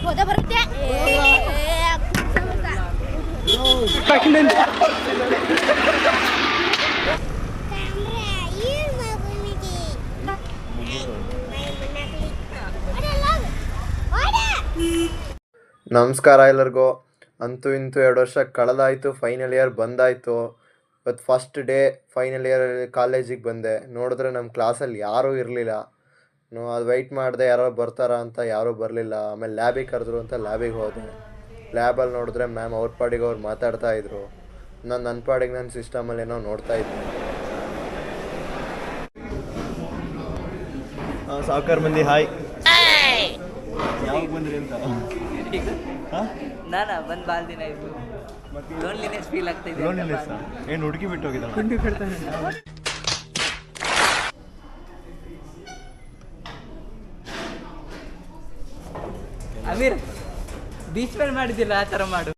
ಸೋದ ಬರುತ್ತೆ. ನಮಸ್ಕಾರ ಎಲ್ಲರಿಗೂ. ಅಂತೂ ಇಂತೂ 2 ವರ್ಷ ಕಳೆದಾಯಿತು, ಫೈನಲ್ ಇಯರ್ ಬಂದಾಯಿತು. ಇವತ್ತು ಫಸ್ಟ್ ಡೇ ಫೈನಲ್ ಇಯರ್ ಕಾಲೇಜಿಗೆ ಬಂದೆ. ನೋಡಿದ್ರೆ ನಮ್ಮ ಕ್ಲಾಸಲ್ಲಿ ಯಾರೂ ಇರಲಿಲ್ಲ. ಅದು ವೆಯ್ಟ್ ಮಾಡಿದೆ ಯಾರೋ ಬರ್ತಾರ ಅಂತ, ಯಾರೂ ಬರಲಿಲ್ಲ. ಆಮೇಲೆ ಲ್ಯಾಬಿಗೆ ಕರೆದ್ರು ಅಂತ ಲ್ಯಾಬಿಗೆ ಹೋದೆ. ಲ್ಯಾಬಲ್ಲಿ ನೋಡಿದ್ರೆ ಮ್ಯಾಮ್ ಅವ್ರ ಪಾಡಿಗೆ ಅವ್ರು ಮಾತಾಡ್ತಾಯಿದ್ರು. ನಾನು ನನ್ನ ಪಾಡಿಗೆ ನನ್ನ ಸಿಸ್ಟಮಲ್ಲಿ ಏನೋ ನೋಡ್ತಾಯಿದ್ದೆ. ಸಾವುಕಾರ ಮಂದಿ ಹಾಯ್. ಯಾವಾಗ ಬಂದ್ರಿ ಅಂತ? ನಾನು ಬಂದು ಭಾಳ ದಿನ ಆಯಿತು. ಲೋನ್ಲಿನೆಸ್ ಫೀಲ್ ಆಗ್ತಾ ಇದೆ. ಲೋನ್ಲಿನೆಸ್ ಏನು ಹುಡುಗಿ ಬಿಟ್ಟು ಹೋಗಿದ್ದಾಳೆ? ಅಮೀರ್ ಬೀಚ್ ಮೇಲೆ ಮಾಡಿದ್ದಿಲ್ಲ ಆ ಥರ ಮಾಡು.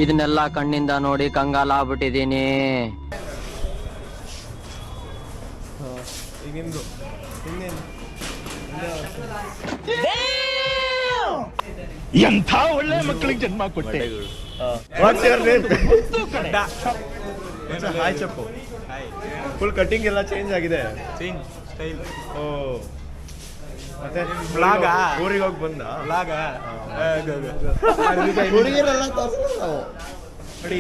ಇದನ್ನೆಲ್ಲ ಕಣ್ಣಿಂದ ನೋಡಿ ಕಂಗಾಲ ಆಗ್ಬಿಟ್ಟಿದ್ದೀನಿ. ಈಗ ನಿಮ್ದು ಇನ್ನೇನು ಎಂಥ ಒಳ್ಳೆ ಮಕ್ಕಳಿಗೆ ಜನ್ಮ ಕೊಟ್ಟೆ. ಹಾಯ್ ಚಪ್ಪು. ಫುಲ್ ಕಟಿಂಗ್ ಎಲ್ಲ ಚೇಂಜ್ ಆಗಿದೆ. ಓ ಮತ್ತೆ ಊರಿಗೆ ಹೋಗಿ ಬಂದ ಹುಡುಗಿರೆಲ್ಲ ನೋಡಿ.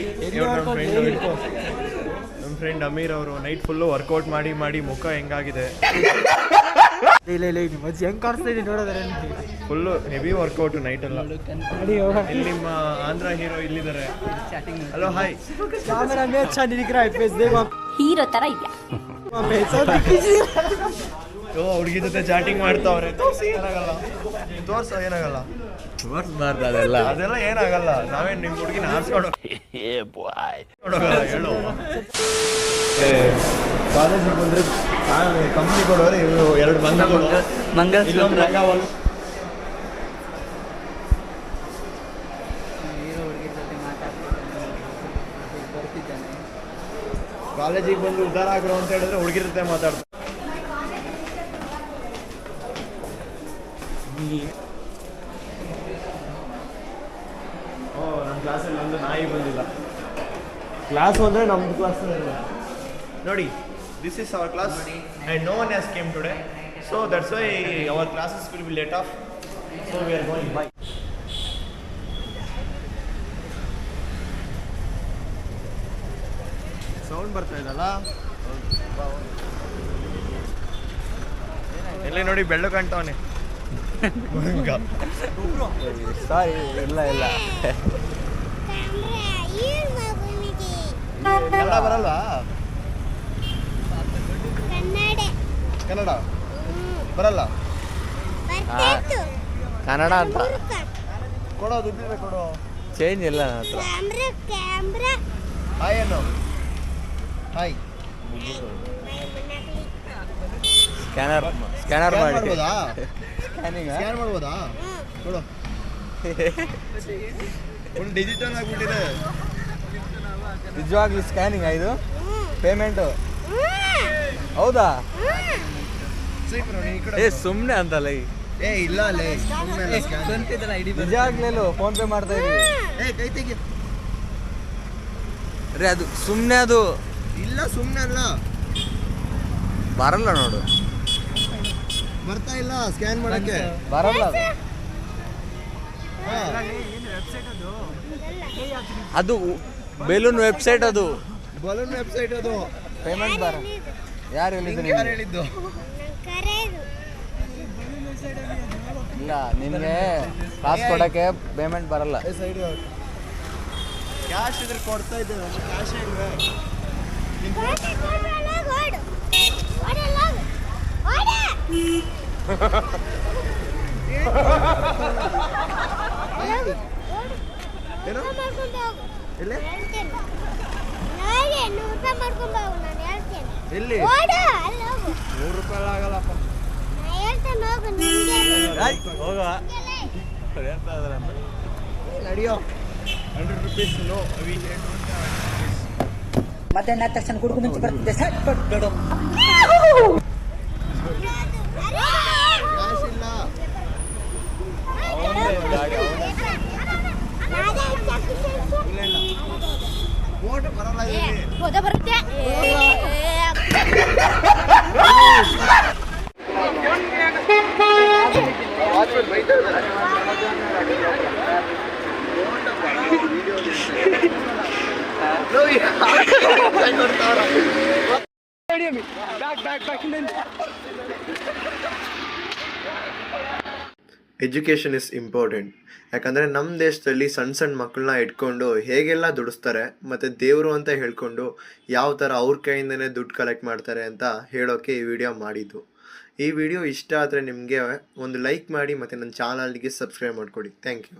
ನಮ್ಮ ಫ್ರೆಂಡ್ ಅಮೀರ್ ಅವರು ನೈಟ್ ಫುಲ್ಲು ವರ್ಕೌಟ್ ಮಾಡಿ ಮಾಡಿ ಮುಖ ಹೆಂಗಾಗಿದೆ. ಹೆಂಗ್ ಕಾಣಿಸ್ತಾ ಇದೆ ನೋಡೋದ್ರೆ. ಫುಲ್ಲು ಹೆವಿ ವರ್ಕೌಟ್ ನೈಟ್ ಎಲ್ಲ. ಇಲ್ಲಿ ನಿಮ್ಮ ಆಂಧ್ರ ಹೀರೋ ಇಲ್ಲಿದ್ದಾರೆ. Hello hi. ಹೀರೋ ತರ ಇದೆಯಾ? ಹುಡುಗಿ ಜೊತೆ ಚಾಟಿಂಗ್ ಮಾಡ್ತಾವ್ರೆ. ಏನಾಗಲ್ಲ, ತೋರ್ಸೋ ಏನಾಗಲ್ಲ. ಅದೆಲ್ಲ ಏನಾಗಲ್ಲ. ನಾವೇನು ನಿಮ್ಮ ಹುಡುಗಿನ ಆರಿಸ್ಕೊಂಡು ಹೇಳು. ಕಾಲೇಜಿಗೆ ಬಂದ್ರೆ ಕಂಪ್ನಿ ಕೊಡೋರೆ ಇವರು 2 ಮಂಗಗಳು, ಮಂಗಲ್ ಕಾಲೇಜಿಗೆ ಬಂದು ಉದ್ಧಾರ ಆಗ್ರೋ ಅಂತ ಹೇಳಿದ್ರೆ ಹುಡುಗಿರ ಜೊತೆ ಮಾತಾಡ್ತಾರೆ. ನಮ್ಮ ಕ್ಲಾಸಲ್ಲಿ ಒಂದು ನಾಯಿ ಬಂದಿಲ್ಲ. ಕ್ಲಾಸ್ ಅಂದರೆ ನಮ್ಮದು ಕ್ಲಾಸ್ ನೋಡಿ. This is our class and no one has came today. So that's why our classes will be late off. So we are going bye. Sound ಬರ್ತಾ ಇದಲ್ಲ ಎಲ್ಲಿ ನೋಡಿ, ಬೆಳ್ಳು ಕಾಣ್ತಾವನೆ. ಸಾರಿ, ಇಲ್ಲ ಕನ್ನಡ ಬರಲ್ವಾ? ಕನ್ನಡ ಬರಲ್ಲ. ಕನ್ನಡ ಅಂತ ಕೊಡೋ, ದುಡ್ಡಿದ್ರೆ ಕೊಡೋ. ಚೇಂಜ್ ಇಲ್ಲ ನನ್ನ ಹತ್ರ. ಹಾಯ್ ಏನು ಹಾಯ್. ಸ್ಕ್ಯಾನರ್ ಮಾಡಿ ಮಾಡ್ಬೋದಾ? ಸ್ಕ್ಯಾನ್ ಮಾಡ್ಬೋದಾ? ಕೊಡು. ಫುಲ್ ಡಿಜಿಟಲ್ ಆಗಿಬಿಟ್ಟಿದೆ. ನಿಜವಾಗ್ಲೂ ಸ್ಕ್ಯಾನಿಂಗ್ ಇದು ಪೇಮೆಂಟು? ಹೌದಾ? ಸುಮ್ಮನೆ ಅಂತಲ್ಲ. ಇಲ್ಲ ಅಲ್ಲೇ ನಿಜವಾಗ್ಲೂ ಫೋನ್ ಪೇ ಮಾಡ್ತಾ ಇದೀವಿ. ಕೈ ತೆಗಿ. ರೀ ಅದು ಸುಮ್ಮನೆ, ಅದು ಇಲ್ಲ ಸುಮ್ಮನೆ ಅಲ್ಲ. ಬರಲ್ಲ ನೋಡು, ಬರ್ತಾ ಇಲ್ಲ ಸ್ಕ್ಯಾನ್ ಮಾಡಕ್ಕೆ. ಬರಲ್ಲ ಅದು ಬೆಲೂನ್ ವೆಬ್ಸೈಟ್. ಅದು ಬಲೂನ್ ವೆಬ್ಸೈಟ್. ಅದು ಪೇಮೆಂಟ್ ಬರ. ಯಾರು ಹೇಳಿದ್ದು? ಯಾರು ಹೇಳಿದ್ದು? ಇಲ್ಲ, ನಿನಗೆ ಕಾಸು ಕೊಡೋಕ್ಕೆ ಪೇಮೆಂಟ್ ಬರಲ್ಲ. ಕ್ಯಾಶ್ ಇದ್ರೆ ಕೊಡ್ತಾ ಇದ್ದೇವೆ. ಕ್ಯಾಶ್ ಇಲ್ವೇ? ಎಲ್ಲಿ? 100 ರೂಪಾಯಿ ಆಗಲ್ಲಪ್ಪ. ಹೋಗ ನಡಿಯೋ. 100 rupees ನೋ. ಮಧ್ಯಾಹ್ನ ತಕ್ಷಣ ಕುಡುಕು ಮುಂಚೆ ಬರ್ತಿದ್ದೆ. ಸಟ್ ಬಿಡು. ಕ್ಯಾಶ್ ಇಲ್ಲ. ಗಾಡಿ ಹೋದ ಬರುತ್ತೆ ಎಜುಕೇಷನ್ ಇಸ್ ಇಂಪಾರ್ಟೆಂಟ್. ಯಾಕಂದರೆ ನಮ್ಮ ದೇಶದಲ್ಲಿ ಸಣ್ಣ ಸಣ್ಣ ಮಕ್ಕಳನ್ನ ಇಟ್ಕೊಂಡು ಹೇಗೆಲ್ಲ ದುಡಿಸ್ತಾರೆ ಮತ್ತು ದೇವರು ಅಂತ ಹೇಳ್ಕೊಂಡು ಯಾವ ಥರ ಅವ್ರ ಕೈಯಿಂದನೇ ದುಡ್ಡು ಕಲೆಕ್ಟ್ ಮಾಡ್ತಾರೆ ಅಂತ ಹೇಳೋಕ್ಕೆ ಈ ವಿಡಿಯೋ ಮಾಡಿದ್ದು. ಈ ವಿಡಿಯೋ ಇಷ್ಟ ಆದರೆ ನಿಮಗೆ ಒಂದು ಲೈಕ್ ಮಾಡಿ ಮತ್ತು ನನ್ನ ಚಾನಲ್ಗೆ ಸಬ್ಸ್ಕ್ರೈಬ್ ಮಾಡಿಕೊಡಿ. Thank you.